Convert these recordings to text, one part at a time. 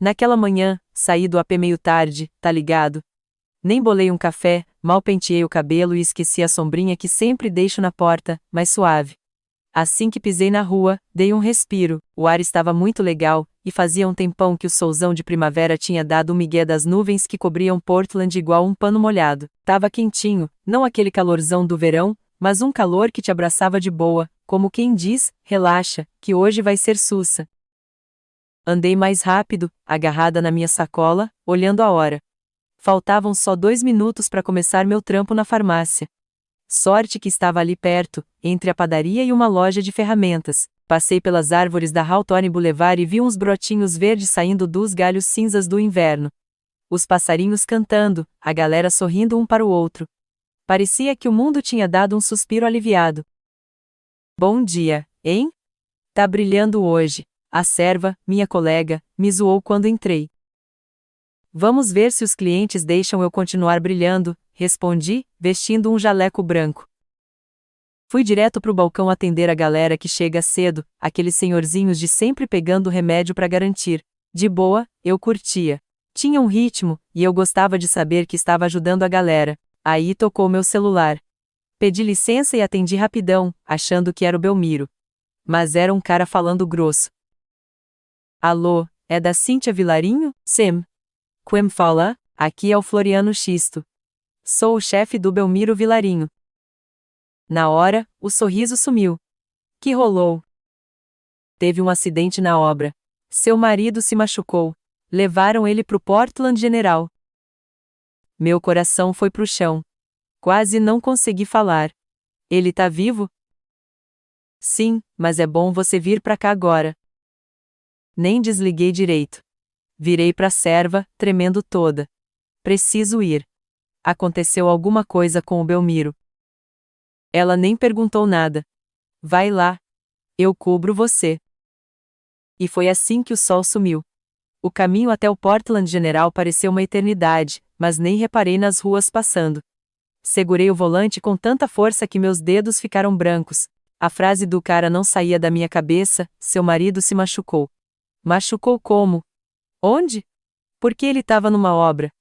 Naquela manhã, saí do AP meio tarde, tá ligado? Nem bolei um café, mal penteei o cabelo e esqueci a sombrinha que sempre deixo na porta, mais suave. Assim que pisei na rua, dei um respiro, o ar estava muito legal, e fazia um tempão que o solzão de primavera tinha dado um migué das nuvens que cobriam Portland igual um pano molhado. Tava quentinho, não aquele calorzão do verão, mas um calor que te abraçava de boa, como quem diz, relaxa, que hoje vai ser sussa. Andei mais rápido, agarrada na minha sacola, olhando a hora. Faltavam só 2 minutos para começar meu trampo na farmácia. Sorte que estava ali perto, entre a padaria e uma loja de ferramentas. Passei pelas árvores da Hawthorne Boulevard e vi uns brotinhos verdes saindo dos galhos cinzas do inverno. Os passarinhos cantando, a galera sorrindo um para o outro. Parecia que o mundo tinha dado um suspiro aliviado. Bom dia, hein? Tá brilhando hoje. A serva, minha colega, me zoou quando entrei. Vamos ver se os clientes deixam eu continuar brilhando, respondi, vestindo um jaleco branco. Fui direto pro balcão atender a galera que chega cedo, aqueles senhorzinhos de sempre pegando remédio pra garantir. De boa, eu curtia. Tinha um ritmo, e eu gostava de saber que estava ajudando a galera. Aí tocou meu celular. Pedi licença e atendi rapidão, achando que era o Belmiro. Mas era um cara falando grosso. Alô, é da Cíntia Vilarinho? Sim. Quem fala? Aqui é o Floriano Xisto. Sou o chefe do Belmiro Vilarinho. Na hora, o sorriso sumiu. Que rolou? Teve um acidente na obra. Seu marido se machucou. Levaram ele pro Portland General. Meu coração foi pro chão. Quase não consegui falar. Ele tá vivo? Sim, mas é bom você vir pra cá agora. Nem desliguei direito. Virei pra serva, tremendo toda. Preciso ir. Aconteceu alguma coisa com o Belmiro. Ela nem perguntou nada. Vai lá. Eu cubro você. E foi assim que o sol sumiu. O caminho até o Portland General pareceu uma eternidade, mas nem reparei nas ruas passando. Segurei o volante com tanta força que meus dedos ficaram brancos. A frase do cara não saía da minha cabeça, seu marido se machucou. Machucou como? Onde? Porque ele estava numa obra.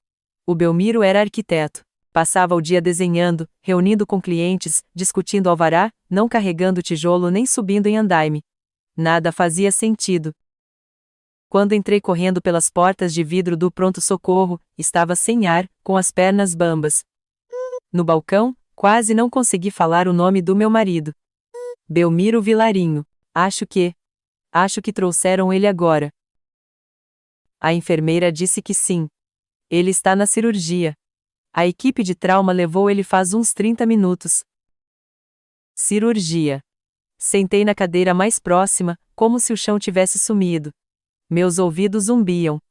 O Belmiro era arquiteto. Passava o dia desenhando, reunindo com clientes, discutindo alvará, não carregando tijolo nem subindo em andaime. Nada fazia sentido. Quando entrei correndo pelas portas de vidro do pronto-socorro, estava sem ar, com as pernas bambas. No balcão, quase não consegui falar o nome do meu marido. Belmiro Vilarinho. Acho que trouxeram ele agora. A enfermeira disse que sim. Ele está na cirurgia. A equipe de trauma levou ele faz uns 30 minutos. Cirurgia. Sentei na cadeira mais próxima, como se o chão tivesse sumido. Meus ouvidos zumbiam.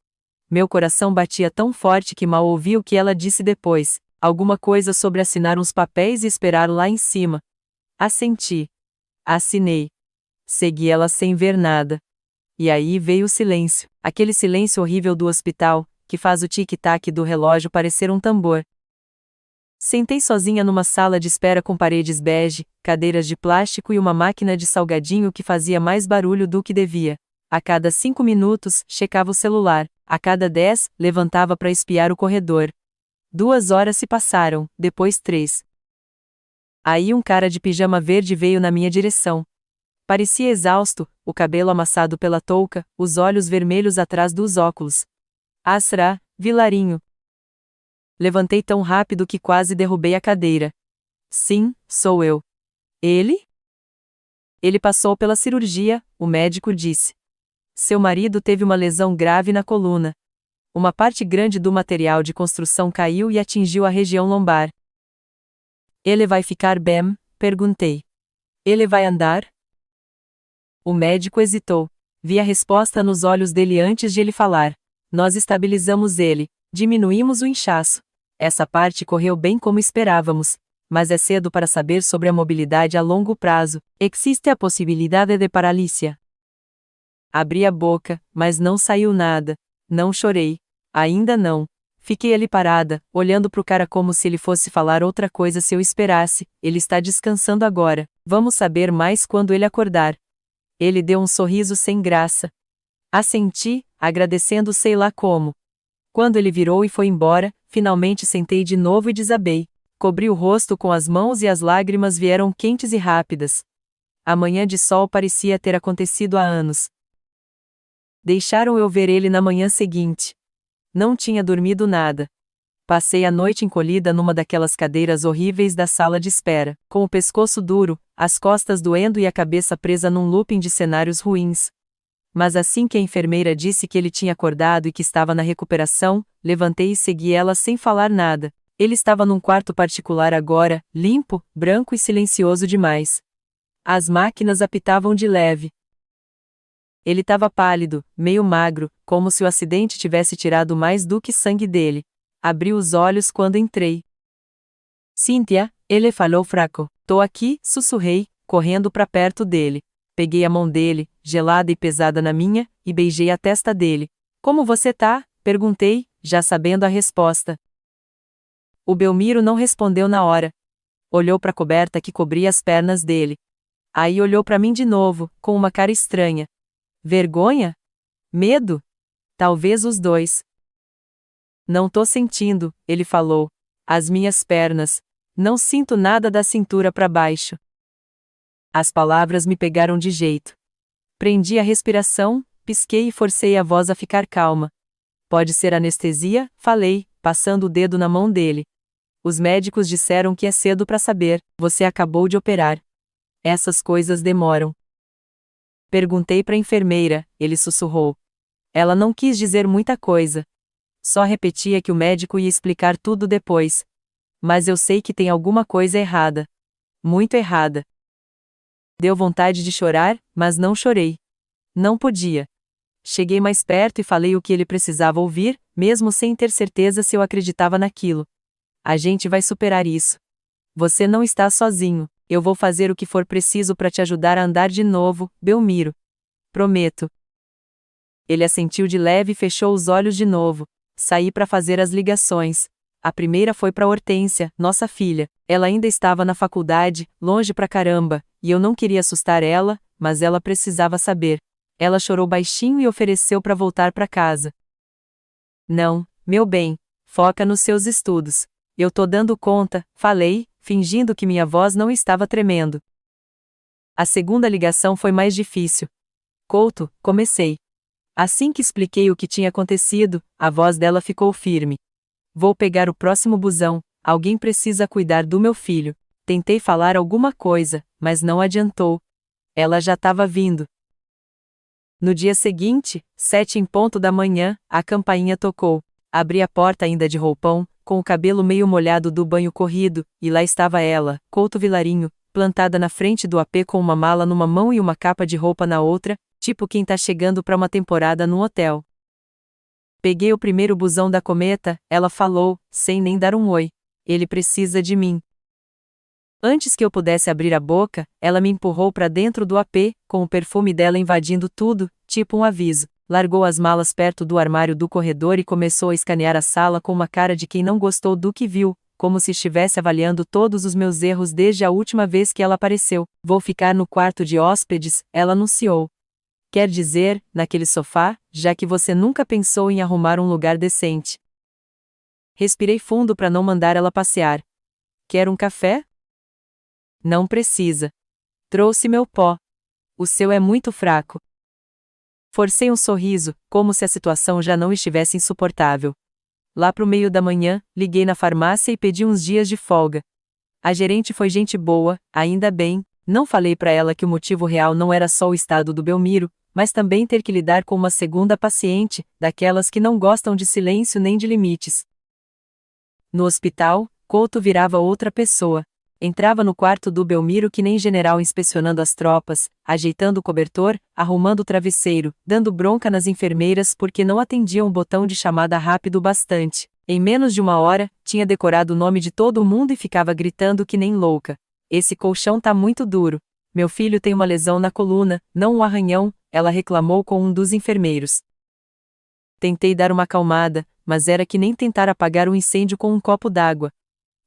Meu coração batia tão forte que mal ouvi o que ela disse depois. Alguma coisa sobre assinar uns papéis e esperar lá em cima. Assenti. Assinei. Segui ela sem ver nada. E aí veio o silêncio, aquele silêncio horrível do hospital, que faz o tic-tac do relógio parecer um tambor. Sentei sozinha numa sala de espera com paredes bege, cadeiras de plástico e uma máquina de salgadinho que fazia mais barulho do que devia. A cada 5 minutos, checava o celular. A cada 10, levantava para espiar o corredor. 2 horas se passaram, depois 3. Aí um cara de pijama verde veio na minha direção. Parecia exausto, o cabelo amassado pela touca, os olhos vermelhos atrás dos óculos. Asra, Vilarinho. Levantei tão rápido que quase derrubei a cadeira. Sim, sou eu. Ele? Ele passou pela cirurgia, o médico disse. Seu marido teve uma lesão grave na coluna. Uma parte grande do material de construção caiu e atingiu a região lombar. Ele vai ficar bem? Perguntei. Ele vai andar? O médico hesitou. Vi a resposta nos olhos dele antes de ele falar. Nós estabilizamos ele, diminuímos o inchaço. Essa parte correu bem como esperávamos, mas é cedo para saber sobre a mobilidade a longo prazo. Existe a possibilidade de paralícia. Abri a boca, mas não saiu nada. Não chorei. Ainda não. Fiquei ali parada, olhando pro cara como se ele fosse falar outra coisa se eu esperasse. Ele está descansando agora. Vamos saber mais quando ele acordar. Ele deu um sorriso sem graça. Assenti, agradecendo sei lá como. Quando ele virou e foi embora, finalmente sentei de novo e desabei. Cobri o rosto com as mãos e as lágrimas vieram quentes e rápidas. A manhã de sol parecia ter acontecido há anos. Deixaram eu ver ele na manhã seguinte. Não tinha dormido nada. Passei a noite encolhida numa daquelas cadeiras horríveis da sala de espera, com o pescoço duro, as costas doendo e a cabeça presa num looping de cenários ruins. Mas assim que a enfermeira disse que ele tinha acordado e que estava na recuperação, levantei e segui ela sem falar nada. Ele estava num quarto particular agora, limpo, branco e silencioso demais. As máquinas apitavam de leve. Ele estava pálido, meio magro, como se o acidente tivesse tirado mais do que sangue dele. Abri os olhos quando entrei. Cynthia, ele falou fraco. Tô aqui, sussurrei, correndo para perto dele. Peguei a mão dele, gelada e pesada na minha, e beijei a testa dele. Como você tá? Perguntei, já sabendo a resposta. O Belmiro não respondeu na hora. Olhou para a coberta que cobria as pernas dele. Aí olhou para mim de novo, com uma cara estranha. Vergonha? Medo? Talvez os dois. Não tô sentindo, ele falou. As minhas pernas. Não sinto nada da cintura para baixo. As palavras me pegaram de jeito. Prendi a respiração, pisquei e forcei a voz a ficar calma. Pode ser anestesia? Falei, passando o dedo na mão dele. Os médicos disseram que é cedo para saber, você acabou de operar. Essas coisas demoram. Perguntei para a enfermeira, ele sussurrou. Ela não quis dizer muita coisa. Só repetia que o médico ia explicar tudo depois. Mas eu sei que tem alguma coisa errada. Muito errada. Deu vontade de chorar, mas não chorei. Não podia. Cheguei mais perto e falei o que ele precisava ouvir, mesmo sem ter certeza se eu acreditava naquilo. A gente vai superar isso. Você não está sozinho, eu vou fazer o que for preciso para te ajudar a andar de novo, Belmiro. Prometo. Ele assentiu de leve e fechou os olhos de novo. Saí para fazer as ligações. A primeira foi para Hortência, nossa filha. Ela ainda estava na faculdade, longe pra caramba, e eu não queria assustar ela, mas ela precisava saber. Ela chorou baixinho e ofereceu para voltar para casa. Não, meu bem, foca nos seus estudos. Eu tô dando conta, falei, fingindo que minha voz não estava tremendo. A segunda ligação foi mais difícil. Couto, comecei. Assim que expliquei o que tinha acontecido, a voz dela ficou firme. Vou pegar o próximo busão, alguém precisa cuidar do meu filho. Tentei falar alguma coisa, mas não adiantou. Ela já estava vindo. No dia seguinte, 7 em ponto da manhã, a campainha tocou. Abri a porta ainda de roupão, com o cabelo meio molhado do banho corrido, e lá estava ela, Couto Vilarinho, plantada na frente do AP com uma mala numa mão e uma capa de roupa na outra, tipo quem tá chegando para uma temporada no hotel. Peguei o primeiro busão da Cometa, ela falou, sem nem dar um oi. Ele precisa de mim. Antes que eu pudesse abrir a boca, ela me empurrou para dentro do AP, com o perfume dela invadindo tudo, tipo um aviso. Largou as malas perto do armário do corredor e começou a escanear a sala com uma cara de quem não gostou do que viu, como se estivesse avaliando todos os meus erros desde a última vez que ela apareceu. Vou ficar no quarto de hóspedes, ela anunciou. Quer dizer, naquele sofá, já que você nunca pensou em arrumar um lugar decente. Respirei fundo para não mandar ela passear. Quer um café? Não precisa. Trouxe meu pó. O seu é muito fraco. Forcei um sorriso, como se a situação já não estivesse insuportável. Lá pro meio da manhã, liguei na farmácia e pedi uns dias de folga. A gerente foi gente boa, ainda bem, não falei para ela que o motivo real não era só o estado do Belmiro, mas também ter que lidar com uma segunda paciente, daquelas que não gostam de silêncio nem de limites. No hospital, Couto virava outra pessoa. Entrava no quarto do Belmiro que nem general inspecionando as tropas, ajeitando o cobertor, arrumando o travesseiro, dando bronca nas enfermeiras porque não atendiam o botão de chamada rápido bastante. Em menos de uma hora, tinha decorado o nome de todo mundo e ficava gritando que nem louca. Esse colchão tá muito duro. Meu filho tem uma lesão na coluna, não um arranhão, ela reclamou com um dos enfermeiros. Tentei dar uma acalmada, mas era que nem tentar apagar um incêndio com um copo d'água.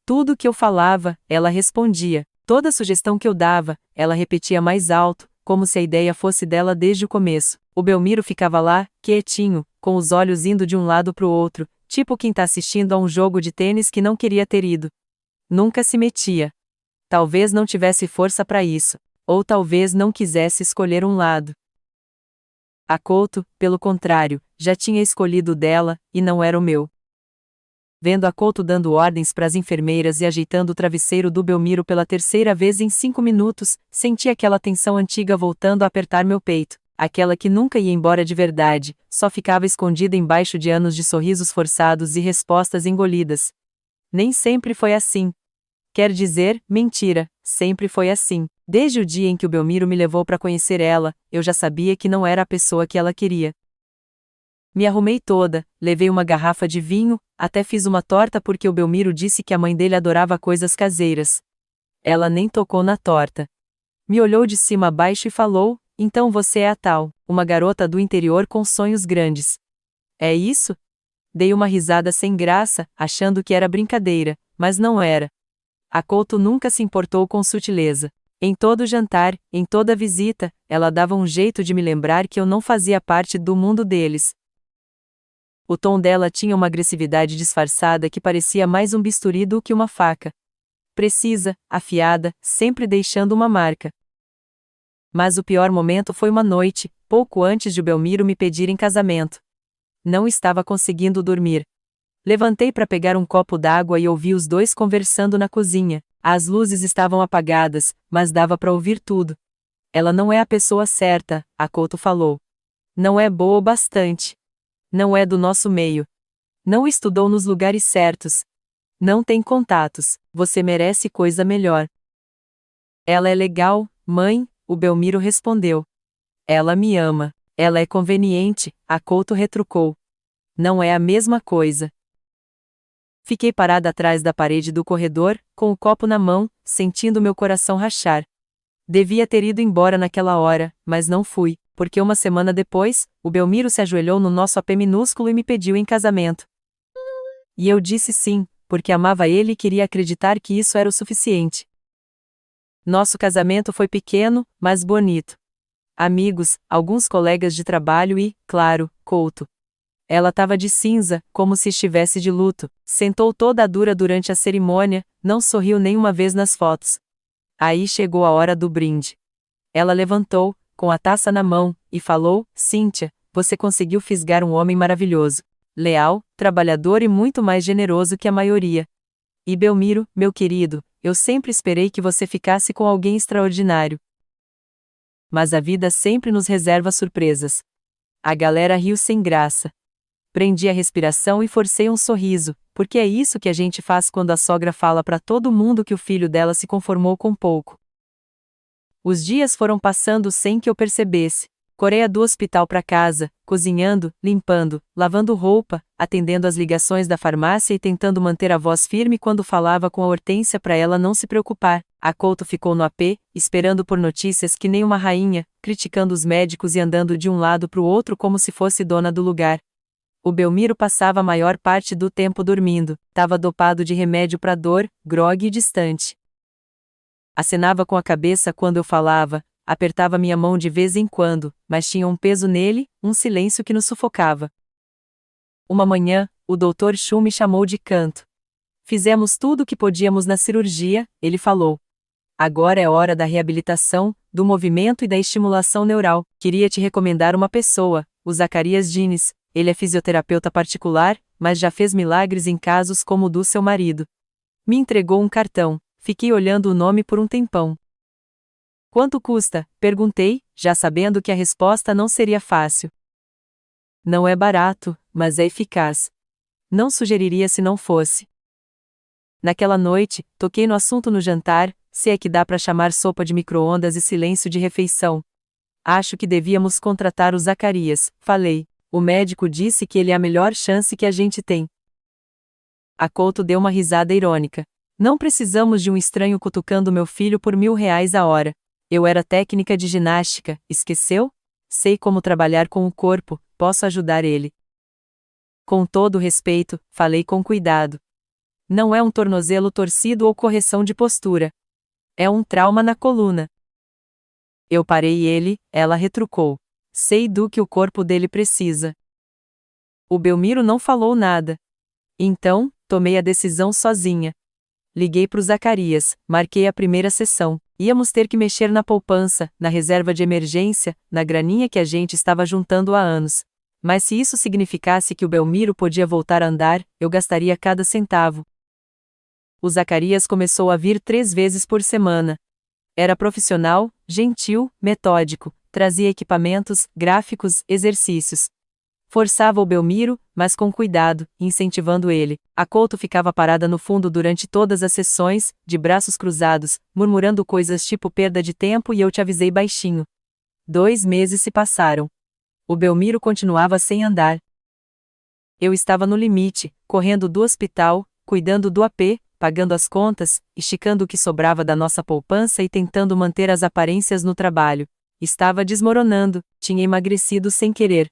Tudo que eu falava, ela respondia. Toda sugestão que eu dava, ela repetia mais alto, como se a ideia fosse dela desde o começo. O Belmiro ficava lá, quietinho, com os olhos indo de um lado pro outro, tipo quem tá assistindo a um jogo de tênis que não queria ter ido. Nunca se metia. Talvez não tivesse força para isso, ou talvez não quisesse escolher um lado. A Couto, pelo contrário, já tinha escolhido o dela, e não era o meu. Vendo a Couto dando ordens para as enfermeiras e ajeitando o travesseiro do Belmiro pela terceira vez em 5 minutos, senti aquela tensão antiga voltando a apertar meu peito, aquela que nunca ia embora de verdade, só ficava escondida embaixo de anos de sorrisos forçados e respostas engolidas. Nem sempre foi assim. Quer dizer, mentira, sempre foi assim. Desde o dia em que o Belmiro me levou para conhecer ela, eu já sabia que não era a pessoa que ela queria. Me arrumei toda, levei uma garrafa de vinho, até fiz uma torta porque o Belmiro disse que a mãe dele adorava coisas caseiras. Ela nem tocou na torta. Me olhou de cima a baixo e falou: "Então você é a tal, uma garota do interior com sonhos grandes. É isso?" Dei uma risada sem graça, achando que era brincadeira, mas não era. A Couto nunca se importou com sutileza. Em todo jantar, em toda visita, ela dava um jeito de me lembrar que eu não fazia parte do mundo deles. O tom dela tinha uma agressividade disfarçada que parecia mais um bisturi do que uma faca. Precisa, afiada, sempre deixando uma marca. Mas o pior momento foi uma noite, pouco antes de o Belmiro me pedir em casamento. Não estava conseguindo dormir. Levantei para pegar um copo d'água e ouvi os dois conversando na cozinha. As luzes estavam apagadas, mas dava para ouvir tudo. "Ela não é a pessoa certa", a Couto falou. "Não é boa o bastante. Não é do nosso meio. Não estudou nos lugares certos. Não tem contatos. Você merece coisa melhor." "Ela é legal, mãe", o Belmiro respondeu. "Ela me ama. Ela é conveniente", a Couto retrucou. "Não é a mesma coisa." Fiquei parada atrás da parede do corredor, com o copo na mão, sentindo meu coração rachar. Devia ter ido embora naquela hora, mas não fui, porque uma semana depois, o Belmiro se ajoelhou no nosso apê minúsculo e me pediu em casamento. E eu disse sim, porque amava ele e queria acreditar que isso era o suficiente. Nosso casamento foi pequeno, mas bonito. Amigos, alguns colegas de trabalho e, claro, Couto. Ela estava de cinza, como se estivesse de luto, sentou toda dura durante a cerimônia, não sorriu nenhuma vez nas fotos. Aí chegou a hora do brinde. Ela levantou, com a taça na mão, e falou: "Cíntia, você conseguiu fisgar um homem maravilhoso. Leal, trabalhador e muito mais generoso que a maioria. E Belmiro, meu querido, eu sempre esperei que você ficasse com alguém extraordinário." Mas a vida sempre nos reserva surpresas. A galera riu sem graça. Prendi a respiração e forcei um sorriso, porque é isso que a gente faz quando a sogra fala para todo mundo que o filho dela se conformou com pouco. Os dias foram passando sem que eu percebesse. Correia do hospital para casa, cozinhando, limpando, lavando roupa, atendendo às ligações da farmácia e tentando manter a voz firme quando falava com a Hortência para ela não se preocupar. A Couto ficou no apê, esperando por notícias que nem uma rainha, criticando os médicos e andando de um lado para o outro como se fosse dona do lugar. O Belmiro passava a maior parte do tempo dormindo, estava dopado de remédio para dor, grogue e distante. Acenava com a cabeça quando eu falava, apertava minha mão de vez em quando, mas tinha um peso nele, um silêncio que nos sufocava. Uma manhã, o Dr. Chu me chamou de canto. "Fizemos tudo o que podíamos na cirurgia", ele falou. "Agora é hora da reabilitação, do movimento e da estimulação neural. Queria te recomendar uma pessoa, o Zacarias Diniz. Ele é fisioterapeuta particular, mas já fez milagres em casos como o do seu marido." Me entregou um cartão. Fiquei olhando o nome por um tempão. "Quanto custa?", perguntei, já sabendo que a resposta não seria fácil. "Não é barato, mas é eficaz. Não sugeriria se não fosse." Naquela noite, toquei no assunto no jantar, se é que dá para chamar sopa de micro-ondas e silêncio de refeição. "Acho que devíamos contratar o Zacarias", falei. "O médico disse que ele é a melhor chance que a gente tem." A Couto deu uma risada irônica. "Não precisamos de um estranho cutucando meu filho por R$ 1.000 a hora. Eu era técnica de ginástica, esqueceu? Sei como trabalhar com o corpo, posso ajudar ele." Com todo respeito, falei com cuidado. "Não é um tornozelo torcido ou correção de postura. É um trauma na coluna." Eu parei e ela retrucou. Sei do que o corpo dele precisa. O Belmiro não falou nada. Então, tomei a decisão sozinha. Liguei pro Zacarias, marquei a primeira sessão. Íamos ter que mexer na poupança, na reserva de emergência, na graninha que a gente estava juntando há anos. Mas se isso significasse que o Belmiro podia voltar a andar, eu gastaria cada centavo. O Zacarias começou a vir 3 vezes por semana. Era profissional, gentil, metódico, trazia equipamentos, gráficos, exercícios. Forçava o Belmiro, mas com cuidado, incentivando ele. A Couto ficava parada no fundo durante todas as sessões, de braços cruzados, murmurando coisas tipo perda de tempo e eu te avisei baixinho. 2 meses se passaram. O Belmiro continuava sem andar. Eu estava no limite, correndo do hospital, cuidando do AP, pagando as contas, esticando o que sobrava da nossa poupança e tentando manter as aparências no trabalho. Estava desmoronando, tinha emagrecido sem querer.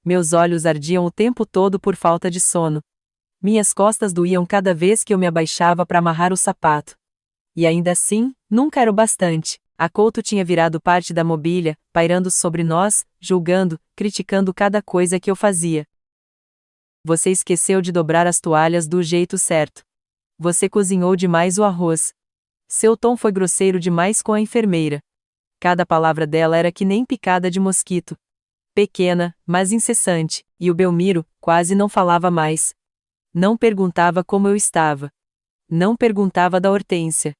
Meus olhos ardiam o tempo todo por falta de sono. Minhas costas doíam cada vez que eu me abaixava para amarrar o sapato. E ainda assim, nunca era o bastante. A Couto tinha virado parte da mobília, pairando sobre nós, julgando, criticando cada coisa que eu fazia. Você esqueceu de dobrar as toalhas do jeito certo. Você cozinhou demais o arroz. Seu tom foi grosseiro demais com a enfermeira. Cada palavra dela era que nem picada de mosquito. Pequena, mas incessante, e o Belmiro quase não falava mais. Não perguntava como eu estava. Não perguntava da Hortência.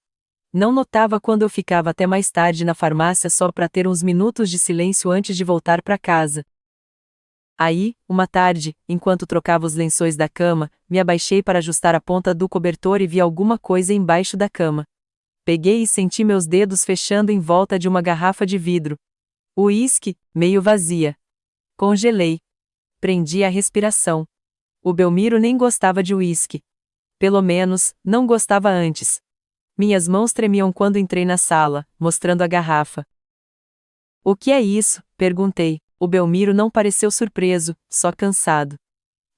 Não notava quando eu ficava até mais tarde na farmácia só para ter uns minutos de silêncio antes de voltar para casa. Aí, uma tarde, enquanto trocava os lençóis da cama, me abaixei para ajustar a ponta do cobertor e vi alguma coisa embaixo da cama. Peguei e senti meus dedos fechando em volta de uma garrafa de vidro. Uísque, meio vazia. Congelei. Prendi a respiração. O Belmiro nem gostava de uísque. Pelo menos, não gostava antes. Minhas mãos tremiam quando entrei na sala, mostrando a garrafa. O que é isso? Perguntei. O Belmiro não pareceu surpreso, só cansado.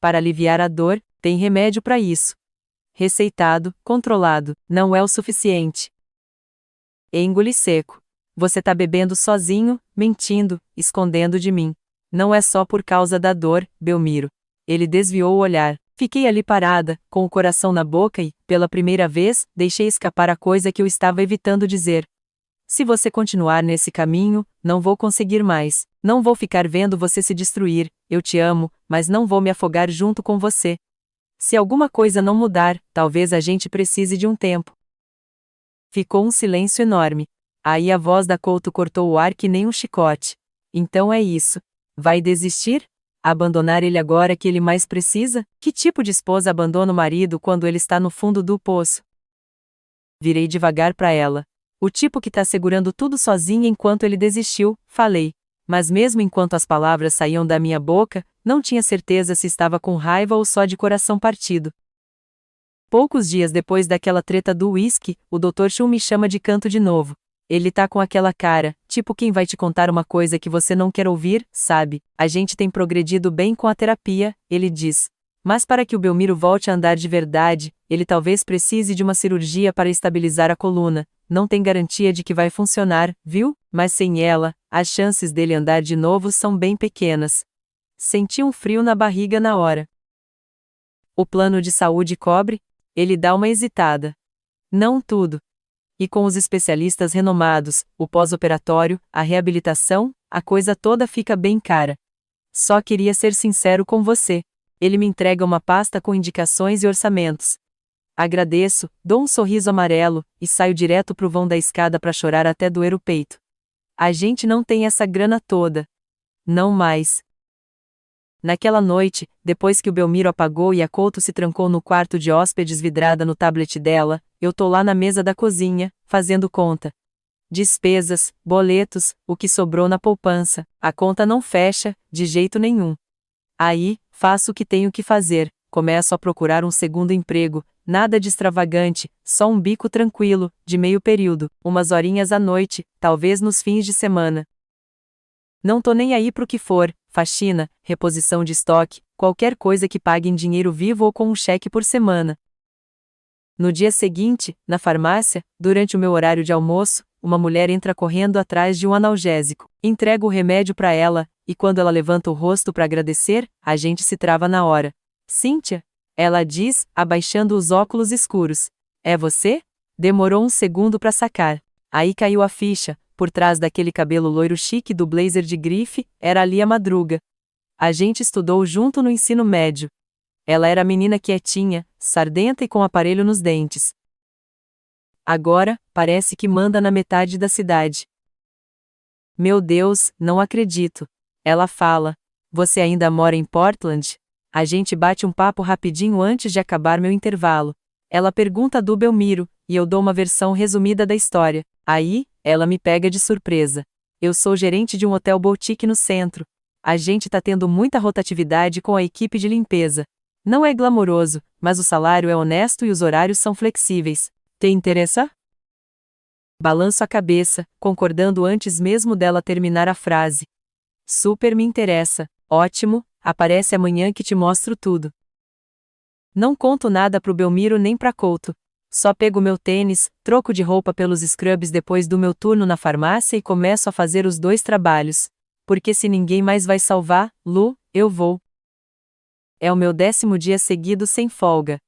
Para aliviar a dor, tem remédio para isso. Receitado, controlado, não é o suficiente. Engoli seco. Você tá bebendo sozinho, mentindo, escondendo de mim. Não é só por causa da dor, Belmiro. Ele desviou o olhar. Fiquei ali parada, com o coração na boca e, pela primeira vez, deixei escapar a coisa que eu estava evitando dizer. Se você continuar nesse caminho, não vou conseguir mais. Não vou ficar vendo você se destruir. Eu te amo, mas não vou me afogar junto com você. Se alguma coisa não mudar, talvez a gente precise de um tempo. Ficou um silêncio enorme. Aí a voz da Couto cortou o ar que nem um chicote. Então é isso. Vai desistir? Abandonar ele agora que ele mais precisa? Que tipo de esposa abandona o marido quando ele está no fundo do poço? Virei devagar para ela. O tipo que tá segurando tudo sozinha enquanto ele desistiu, falei. Mas mesmo enquanto as palavras saíam da minha boca, não tinha certeza se estava com raiva ou só de coração partido. Poucos dias depois daquela treta do uísque, o Dr. Chu me chama de canto de novo. Ele tá com aquela cara, tipo quem vai te contar uma coisa que você não quer ouvir, sabe? A gente tem progredido bem com a terapia, ele diz. Mas para que o Belmiro volte a andar de verdade, ele talvez precise de uma cirurgia para estabilizar a coluna. Não tem garantia de que vai funcionar, viu? Mas sem ela, as chances dele andar de novo são bem pequenas. Senti um frio na barriga na hora. O plano de saúde cobre? Ele dá uma hesitada. Não tudo. E com os especialistas renomados, o pós-operatório, a reabilitação, a coisa toda fica bem cara. Só queria ser sincero com você. Ele me entrega uma pasta com indicações e orçamentos. Agradeço, dou um sorriso amarelo, e saio direto pro vão da escada para chorar até doer o peito. A gente não tem essa grana toda. Não mais. Naquela noite, depois que o Belmiro apagou e a Couto se trancou no quarto de hóspedes vidrada no tablet dela, eu tô lá na mesa da cozinha, fazendo conta. Despesas, boletos, o que sobrou na poupança, a conta não fecha, de jeito nenhum. Aí, faço o que tenho que fazer, começo a procurar um segundo emprego, nada de extravagante, só um bico tranquilo, de meio período, umas horinhas à noite, talvez nos fins de semana. Não tô nem aí pro que for, faxina, reposição de estoque, qualquer coisa que pague em dinheiro vivo ou com um cheque por semana. No dia seguinte, na farmácia, durante o meu horário de almoço, uma mulher entra correndo atrás de um analgésico. Entrego o remédio para ela, e quando ela levanta o rosto para agradecer, a gente se trava na hora. Cíntia? Ela diz, abaixando os óculos escuros. É você? Demorou um segundo para sacar. Aí caiu a ficha, por trás daquele cabelo loiro chique do blazer de grife, era ali a Madruga. A gente estudou junto no ensino médio. Ela era menina quietinha, sardenta e com aparelho nos dentes. Agora, parece que manda na metade da cidade. Meu Deus, não acredito. Ela fala. Você ainda mora em Portland? A gente bate um papo rapidinho antes de acabar meu intervalo. Ela pergunta do Belmiro, e eu dou uma versão resumida da história. Aí, ela me pega de surpresa. Eu sou gerente de um hotel boutique no centro. A gente tá tendo muita rotatividade com a equipe de limpeza. Não é glamouroso, mas o salário é honesto e os horários são flexíveis. Te interessa? Balanço a cabeça, concordando antes mesmo dela terminar a frase. Super me interessa. Ótimo, aparece amanhã que te mostro tudo. Não conto nada pro Belmiro nem pra Couto. Só pego meu tênis, troco de roupa pelos scrubs depois do meu turno na farmácia e começo a fazer os dois trabalhos. Porque se ninguém mais vai salvar, Lu, eu vou. É o meu 10º dia seguido sem folga.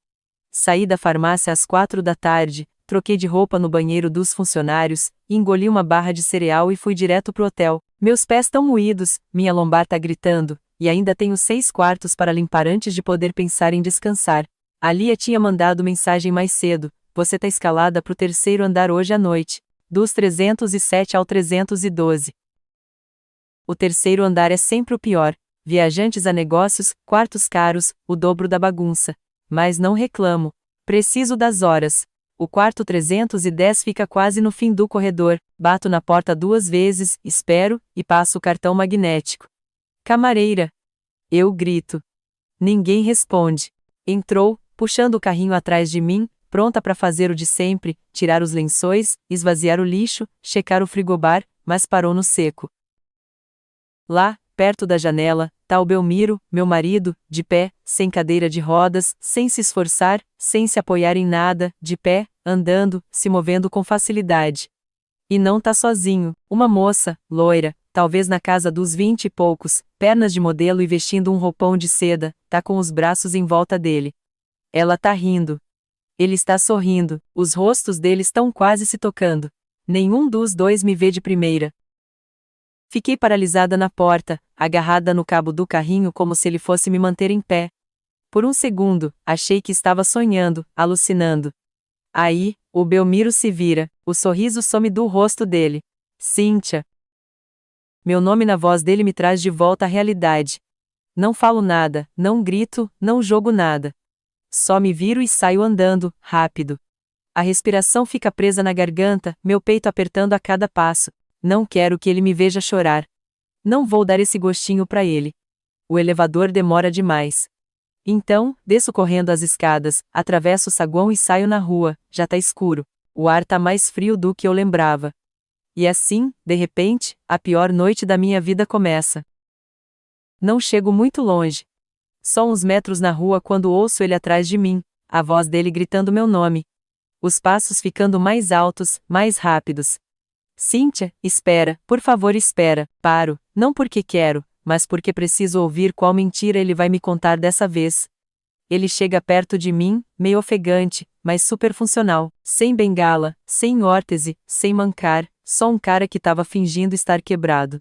Saí da farmácia às 4 da tarde, troquei de roupa no banheiro dos funcionários, engoli uma barra de cereal e fui direto pro hotel. Meus pés tão moídos, minha lombar tá gritando, e ainda tenho 6 quartos para limpar antes de poder pensar em descansar. A Lia tinha mandado mensagem mais cedo, você tá escalada pro 3º andar hoje à noite, dos 307 ao 312. O 3º andar é sempre o pior, viajantes a negócios, quartos caros, o dobro da bagunça. Mas não reclamo. Preciso das horas. O quarto 310 fica quase no fim do corredor, bato na porta 2 vezes, espero, e passo o cartão magnético. Camareira. Eu grito. Ninguém responde. Entrou, puxando o carrinho atrás de mim, pronta para fazer o de sempre, tirar os lençóis, esvaziar o lixo, checar o frigobar, mas parou no seco. Lá, perto da janela, tá o Belmiro, meu marido, de pé, sem cadeira de rodas, sem se esforçar, sem se apoiar em nada, de pé, andando, se movendo com facilidade. E não tá sozinho, uma moça, loira, talvez na casa dos 20 e poucos, pernas de modelo e vestindo um roupão de seda, tá com os braços em volta dele. Ela tá rindo. Ele está sorrindo, os rostos deles estão quase se tocando. Nenhum dos dois me vê de primeira. Fiquei paralisada na porta, agarrada no cabo do carrinho como se ele fosse me manter em pé. Por um segundo, achei que estava sonhando, alucinando. Aí, o Belmiro se vira, o sorriso some do rosto dele. Cíntia. Meu nome na voz dele me traz de volta à realidade. Não falo nada, não grito, não jogo nada. Só me viro e saio andando, rápido. A respiração fica presa na garganta, meu peito apertando a cada passo. Não quero que ele me veja chorar. Não vou dar esse gostinho pra ele. O elevador demora demais. Então, desço correndo as escadas, atravesso o saguão e saio na rua, já tá escuro. O ar tá mais frio do que eu lembrava. E assim, de repente, a pior noite da minha vida começa. Não chego muito longe. Só uns metros na rua quando ouço ele atrás de mim, a voz dele gritando meu nome. Os passos ficando mais altos, mais rápidos. Cíntia, espera, por favor espera, paro, não porque quero, mas porque preciso ouvir qual mentira ele vai me contar dessa vez. Ele chega perto de mim, meio ofegante, mas super funcional, sem bengala, sem órtese, sem mancar, só um cara que tava fingindo estar quebrado.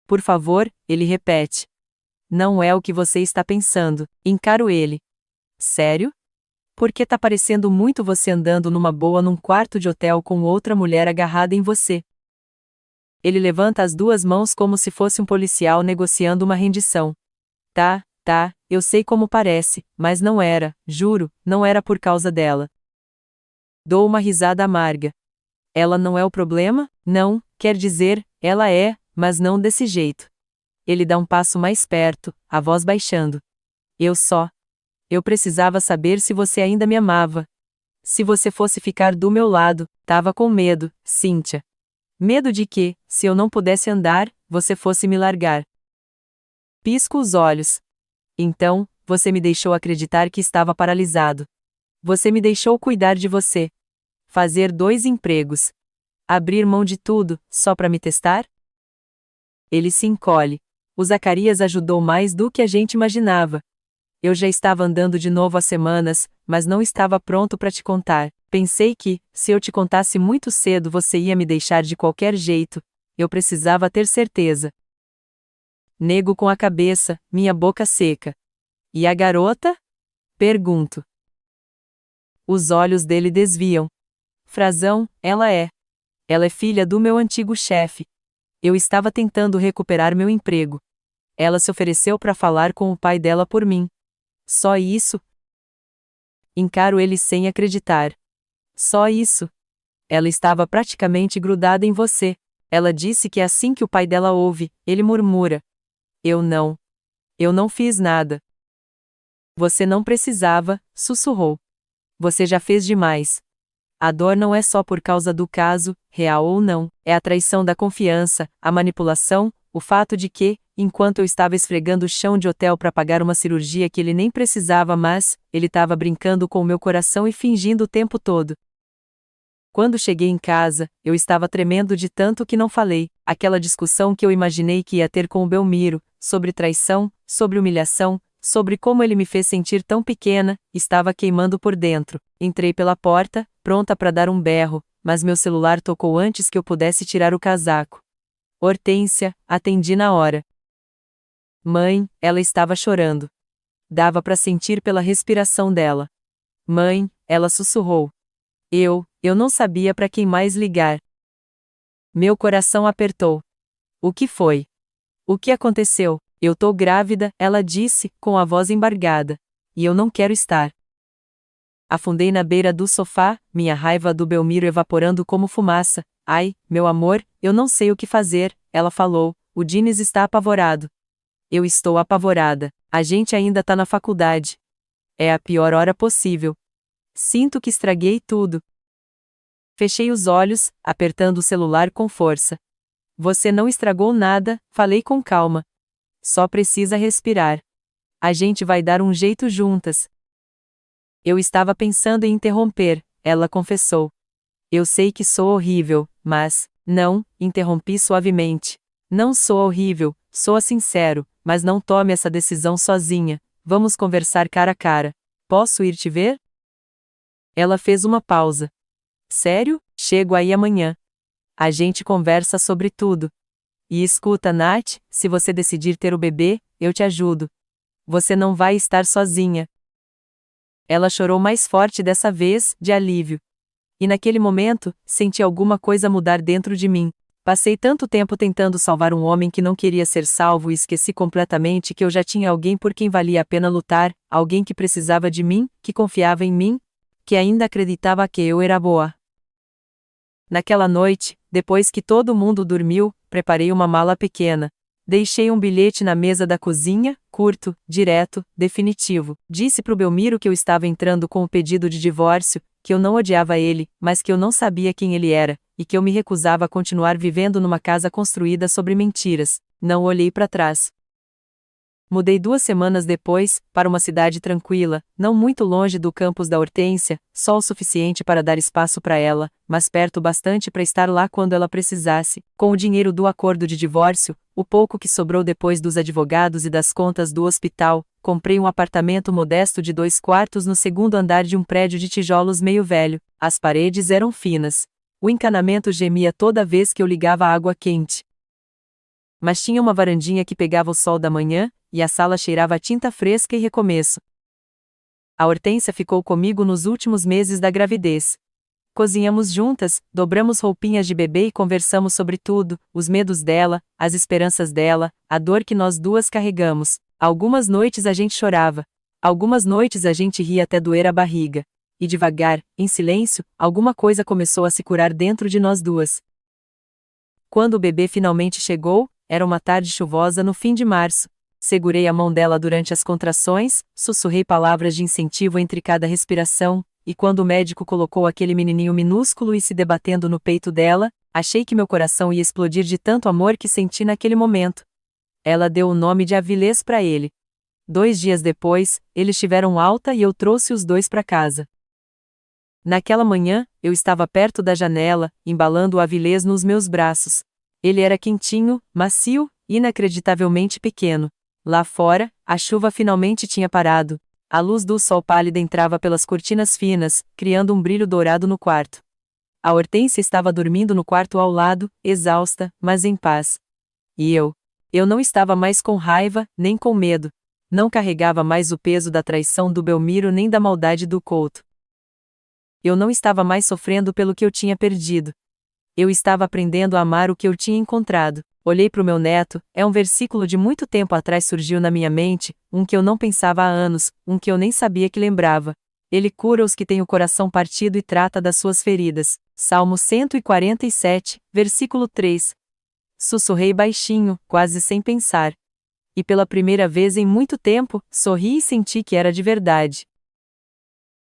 Por favor, ele repete. Não é o que você está pensando, encaro ele. Sério? Porque tá parecendo muito você andando numa boa num quarto de hotel com outra mulher agarrada em você. Ele levanta as 2 mãos como se fosse um policial negociando uma rendição. Tá, eu sei como parece, mas não era, juro, não era por causa dela. Dou uma risada amarga. Ela não é o problema? Não, quer dizer, ela é, mas não desse jeito. Ele dá um passo mais perto, a voz baixando. Eu precisava saber se você ainda me amava. Se você fosse ficar do meu lado, tava com medo, Cíntia. Medo de que, se eu não pudesse andar, você fosse me largar. Pisco os olhos. Então, você me deixou acreditar que estava paralisado. Você me deixou cuidar de você. Fazer 2 empregos. Abrir mão de tudo, só para me testar? Ele se encolhe. O Zacarias ajudou mais do que a gente imaginava. Eu já estava andando de novo há semanas, mas não estava pronto para te contar. Pensei que, se eu te contasse muito cedo, você ia me deixar de qualquer jeito. Eu precisava ter certeza. Nego com a cabeça, minha boca seca. E a garota? Pergunto. Os olhos dele desviam. Frazão, ela é. Ela é filha do meu antigo chefe. Eu estava tentando recuperar meu emprego. Ela se ofereceu para falar com o pai dela por mim. Só isso? Encaro ele sem acreditar. Só isso? Ela estava praticamente grudada em você. Ela disse que assim que o pai dela ouve, ele murmura. Eu não fiz nada. Você não precisava, sussurrou. Você já fez demais. A dor não é só por causa do caso, real ou não, é a traição da confiança, a manipulação, o fato de que, enquanto eu estava esfregando o chão de hotel para pagar uma cirurgia que ele nem precisava, mas ele estava brincando com o meu coração e fingindo o tempo todo. Quando cheguei em casa, eu estava tremendo de tanto que não falei. Aquela discussão que eu imaginei que ia ter com o Belmiro, sobre traição, sobre humilhação, sobre como ele me fez sentir tão pequena, estava queimando por dentro. Entrei pela porta, pronta para dar um berro, mas meu celular tocou antes que eu pudesse tirar o casaco. Hortência, atendi na hora. Mãe, ela estava chorando. Dava para sentir pela respiração dela. Mãe, ela sussurrou. Eu não sabia para quem mais ligar. Meu coração apertou. O que foi? O que aconteceu? Eu tô grávida, ela disse, com a voz embargada. E eu não quero estar. Afundei na beira do sofá, minha raiva do Belmiro evaporando como fumaça. Ai, meu amor, eu não sei o que fazer, ela falou. O Diniz está apavorado. Eu estou apavorada. A gente ainda tá na faculdade. É a pior hora possível. Sinto que estraguei tudo. Fechei os olhos, apertando o celular com força. Você não estragou nada, falei com calma. Só precisa respirar. A gente vai dar um jeito juntas. Eu estava pensando em interromper, ela confessou. Eu sei que sou horrível, mas, não, interrompi suavemente. Não sou horrível, sou sincero, mas não tome essa decisão sozinha. Vamos conversar cara a cara. Posso ir te ver? Ela fez uma pausa. Sério? Chego aí amanhã. A gente conversa sobre tudo. E escuta, Nath, se você decidir ter o bebê, eu te ajudo. Você não vai estar sozinha. Ela chorou mais forte dessa vez, de alívio. E naquele momento, senti alguma coisa mudar dentro de mim. Passei tanto tempo tentando salvar um homem que não queria ser salvo e esqueci completamente que eu já tinha alguém por quem valia a pena lutar, alguém que precisava de mim, que confiava em mim, que ainda acreditava que eu era boa. Naquela noite, depois que todo mundo dormiu, preparei uma mala pequena. Deixei um bilhete na mesa da cozinha, curto, direto, definitivo. Disse pro Belmiro que eu estava entrando com o pedido de divórcio, que eu não odiava ele, mas que eu não sabia quem ele era, e que eu me recusava a continuar vivendo numa casa construída sobre mentiras. Não olhei para trás. Mudei 2 semanas depois, para uma cidade tranquila, não muito longe do campus da Hortência, só o suficiente para dar espaço para ela, mas perto bastante para estar lá quando ela precisasse. Com o dinheiro do acordo de divórcio, o pouco que sobrou depois dos advogados e das contas do hospital, comprei um apartamento modesto de 2 quartos no segundo andar de um prédio de tijolos meio velho. As paredes eram finas. O encanamento gemia toda vez que eu ligava a água quente. Mas tinha uma varandinha que pegava o sol da manhã, e a sala cheirava a tinta fresca e recomeço. A Hortência ficou comigo nos últimos meses da gravidez. Cozinhamos juntas, dobramos roupinhas de bebê e conversamos sobre tudo, os medos dela, as esperanças dela, a dor que nós duas carregamos. Algumas noites a gente chorava. Algumas noites a gente ria até doer a barriga. E devagar, em silêncio, alguma coisa começou a se curar dentro de nós duas. Quando o bebê finalmente chegou, era uma tarde chuvosa no fim de março. Segurei a mão dela durante as contrações, sussurrei palavras de incentivo entre cada respiração, e quando o médico colocou aquele menininho minúsculo e se debatendo no peito dela, achei que meu coração ia explodir de tanto amor que senti naquele momento. Ela deu o nome de Avilés para ele. 2 dias depois, eles tiveram alta e eu trouxe os dois para casa. Naquela manhã, eu estava perto da janela, embalando o Avilés nos meus braços. Ele era quentinho, macio, inacreditavelmente pequeno. Lá fora, a chuva finalmente tinha parado. A luz do sol pálida entrava pelas cortinas finas, criando um brilho dourado no quarto. A Hortência estava dormindo no quarto ao lado, exausta, mas em paz. E eu? Eu não estava mais com raiva, nem com medo. Não carregava mais o peso da traição do Belmiro nem da maldade do Couto. Eu não estava mais sofrendo pelo que eu tinha perdido. Eu estava aprendendo a amar o que eu tinha encontrado. Olhei para o meu neto, um versículo de muito tempo atrás surgiu na minha mente, um que eu não pensava há anos, um que eu nem sabia que lembrava. Ele cura os que têm o coração partido e trata das suas feridas. Salmo 147, versículo 3. Sussurrei baixinho, quase sem pensar. E pela primeira vez em muito tempo, sorri e senti que era de verdade.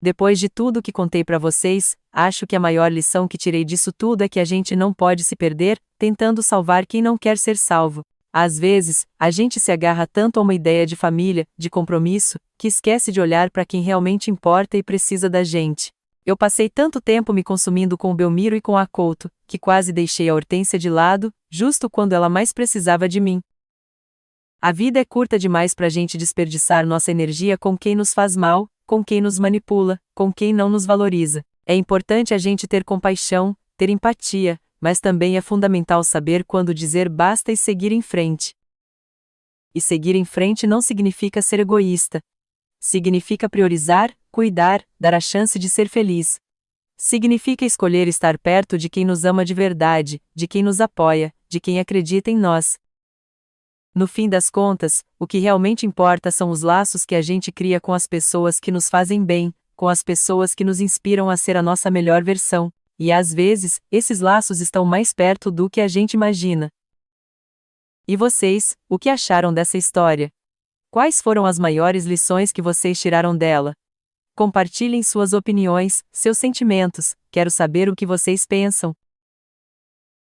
Depois de tudo que contei para vocês, acho que a maior lição que tirei disso tudo é que a gente não pode se perder, tentando salvar quem não quer ser salvo. Às vezes, a gente se agarra tanto a uma ideia de família, de compromisso, que esquece de olhar para quem realmente importa e precisa da gente. Eu passei tanto tempo me consumindo com o Belmiro e com a Couto, que quase deixei a Hortência de lado, justo quando ela mais precisava de mim. A vida é curta demais para a gente desperdiçar nossa energia com quem nos faz mal, com quem nos manipula, com quem não nos valoriza. É importante a gente ter compaixão, ter empatia, mas também é fundamental saber quando dizer basta e seguir em frente. E seguir em frente não significa ser egoísta. Significa priorizar, cuidar, dar a chance de ser feliz. Significa escolher estar perto de quem nos ama de verdade, de quem nos apoia, de quem acredita em nós. No fim das contas, o que realmente importa são os laços que a gente cria com as pessoas que nos fazem bem, com as pessoas que nos inspiram a ser a nossa melhor versão. E às vezes, esses laços estão mais perto do que a gente imagina. E vocês, o que acharam dessa história? Quais foram as maiores lições que vocês tiraram dela? Compartilhem suas opiniões, seus sentimentos, quero saber o que vocês pensam.